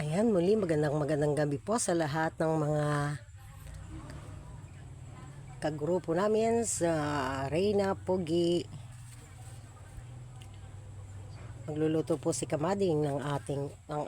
Ayan, muli magandang gabi po sa lahat ng mga kagrupo namin sa Reyna Pogi. Magluluto po si Kamading ng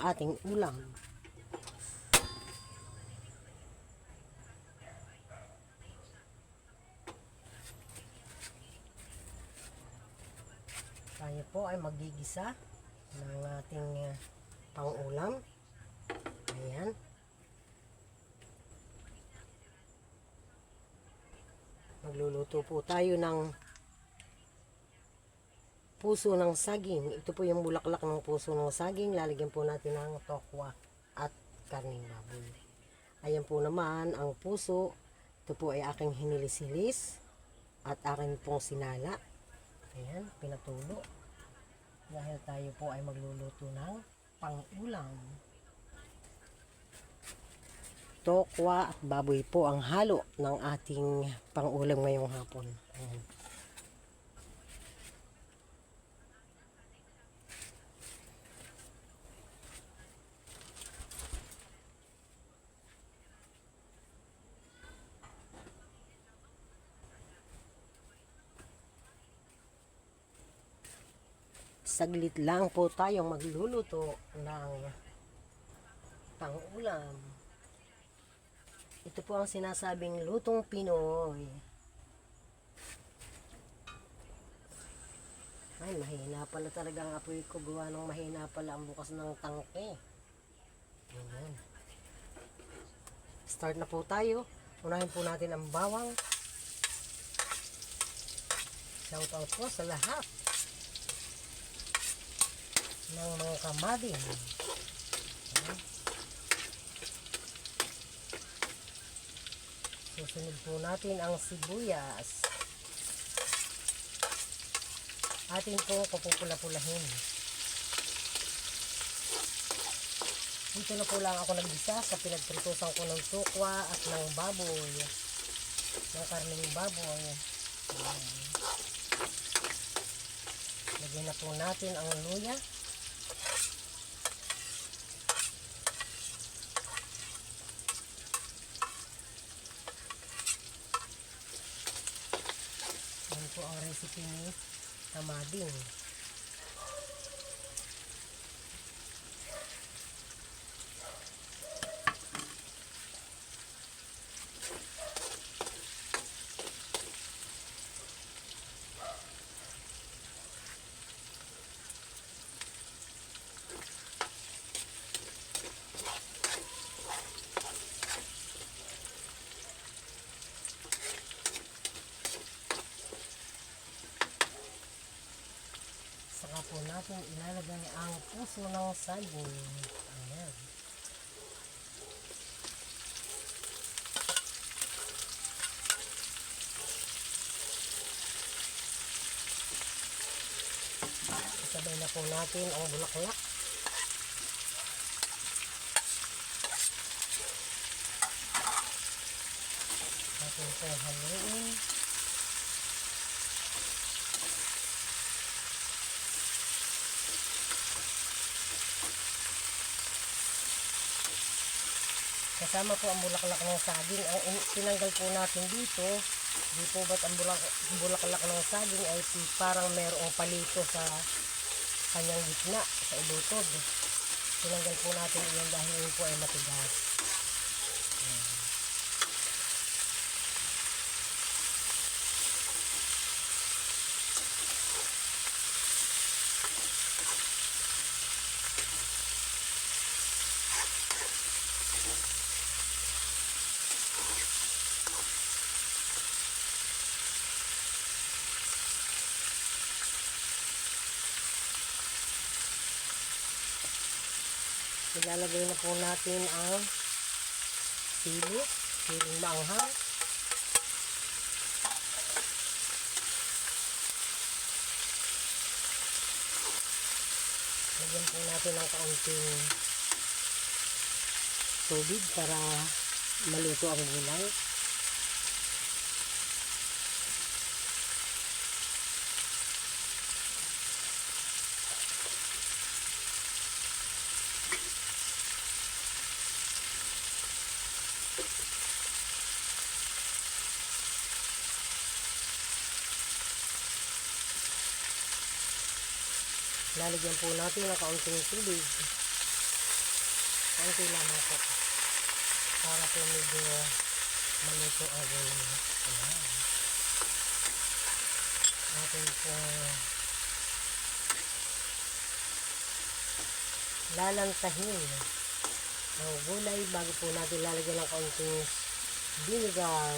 ating ulam. Tayo po ay magigisa ng ating pang-ulam. Ayan. Magluluto po tayo ng puso ng saging. Ito po yung bulaklak ng puso ng saging. Lalagyan po natin ng tokwa at karning baboy. Ayan po naman ang puso. Ito po ay aking hinilis-hilis at aking pong sinala. Ayan, pinatulo. Dahil tayo po ay magluluto ng pang-ulam. Tokwa at baboy po ang halo ng ating pang-ulam ngayong hapon. Ayan. Saglit lang po tayong magluluto ng pang-ulam. Ito po ang sinasabing lutong Pinoy. Ay, mahina pala talaga ang apoy ko. Gawa ng mahina pala ang bukas ng tangke. Ayan. Start na po tayo. Unahin po natin ang bawang. Shout out po sa lahat ng mga kamading. Ayan. Susunod po natin ang sibuyas. Atin po kupupula-pulahin. Dito na po lang ako naggisa sa pinagpritusan ko ng tukwa at ng baboy. Ng karning baboy. Ayan. Lagyan na po natin ang luya. Yan po ang recipe ni Kamading. Saka po natin ilalagay ang puso ng saging. Ayan. Isabay na po natin ang bulaklak. Natin po haluin. Kasama po ang bulaklak ng saging. Ang tinanggal po natin dito, di po ba't ang bulaklak ng saging ay parang merong palito sa kanyang gitna, sa ilutod. Tinanggal po natin iyan dahil yun po ay matigas. Ilalagay na po natin ang siling maanghang. Lagyan po natin ng kaunting tubig para maluto ang gulay. Lalagyan po natin ng kaunting tubig. Kaunti lamang po. Para po medyo maluto ang gulay. Ayan. Atin po lalantahin ang gulay bago po natin lalagyan ng kaunting vinegar.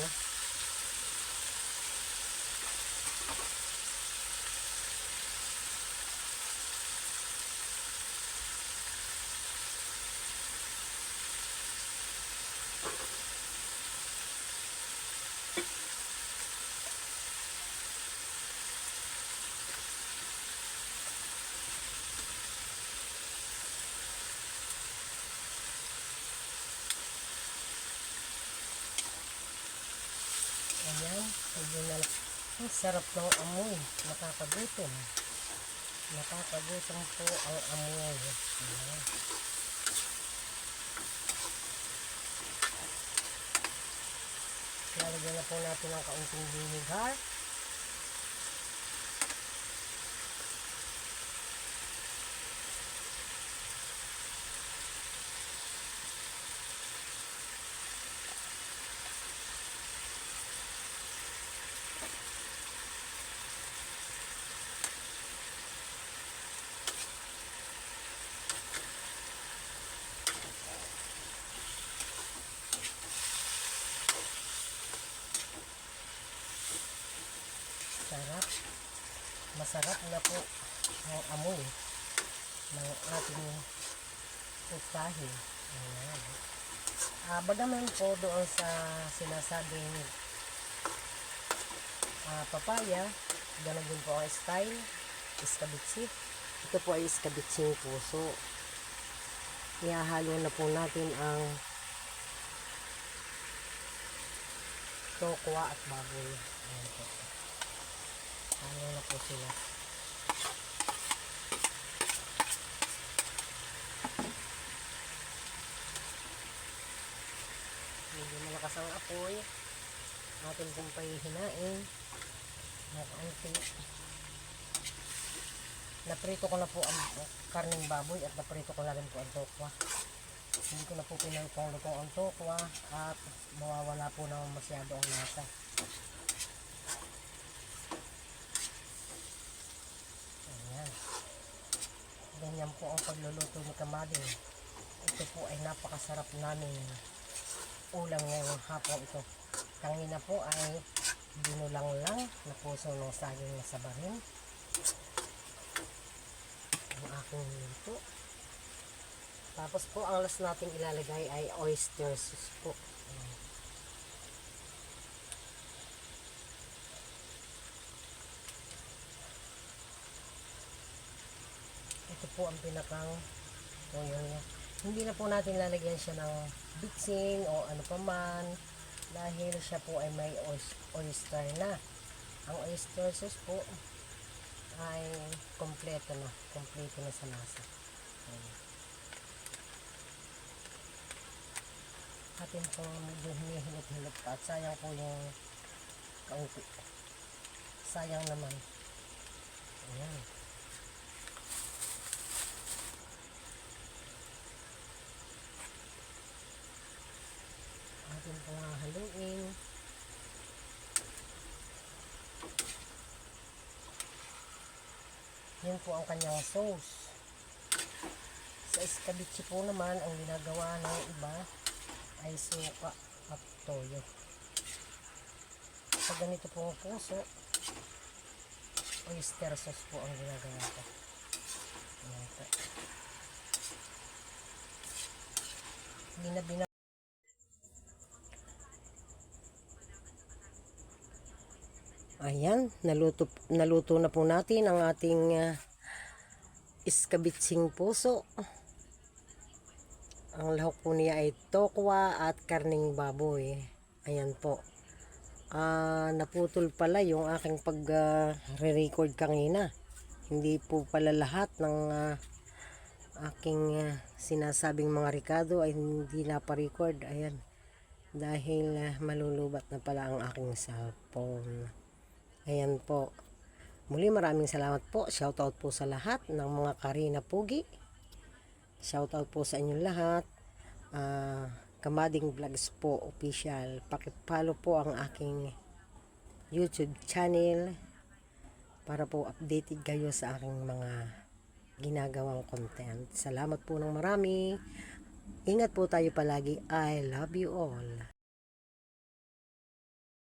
Ayan, medyo na ang sarap ng amoy. Nakakagutom. Nakakagutom po ang amoy. Ayan. Lalagyan na po natin ng kaunting vinegar. Sarap. Masarap na po ang amoy ng ating putahe. Ayan. Bagaman po doon sa sinasabing papaya, ganoon din po ang style, iskabitsi. Ito po ay iskabitsing puso. Ihahalo na po natin ang tokwa at baboy. Ayan po. Halo na po sila. Medyo malakas ang apoy. Atin pong pahihinain. Nakaunti. Naprito ko na po ang karning baboy at naprito ko na rin po ang tokwa. Hindi ko na po pinagpangluto ang tokwa at mawawala po naman masyado ang lasa. Ayan. Ganyan po ang pagluluto ni Kamading. Ito po ay napakasarap namin ulam ngayong hapon ito. Kanina po ay binulang lang na puso ng saging na sabarin. Ang aking luto. Tapos po ang last nating ilalagay ay oyster sauce po. Ito po ang pinakang tuyo niya. Hindi na po natin lalagyan siya ng bitsin o ano pa man dahil siya po ay may oyster na. Ang oyster sauce po ay kompleto na sa lasa. Atin po medyo hinihilot-hilot pa at sayang po yung kaunti. Sayang naman. Ayan. Atin po haluin. Yun po ang kanyang sauce. Sa iskabitsi po naman, ang ginagawa ng iba ay suka at toyo. Sa ganito pong puso, oyster sauce po ang ginagawa ko. Binabina. Ayan, naluto na po natin ang ating iskabitsing puso. Ang lahok po niya ay tokwa at karning baboy. Ayan po. Naputol pala yung aking pag-re-record kanina. Hindi po pala lahat ng aking sinasabing mga rekado ay hindi naparecord. Ayan. Dahil malulubat na pala ang aking cellphone. Ayan po. Muli maraming salamat po. Shoutout po sa lahat ng mga Karina Pugi. Shoutout po sa inyong lahat. Kamading Vlogs po official. Paki-follow po ang aking YouTube channel para po updated kayo sa aking mga ginagawang content. Salamat po ng marami. Ingat po tayo palagi. I love you all.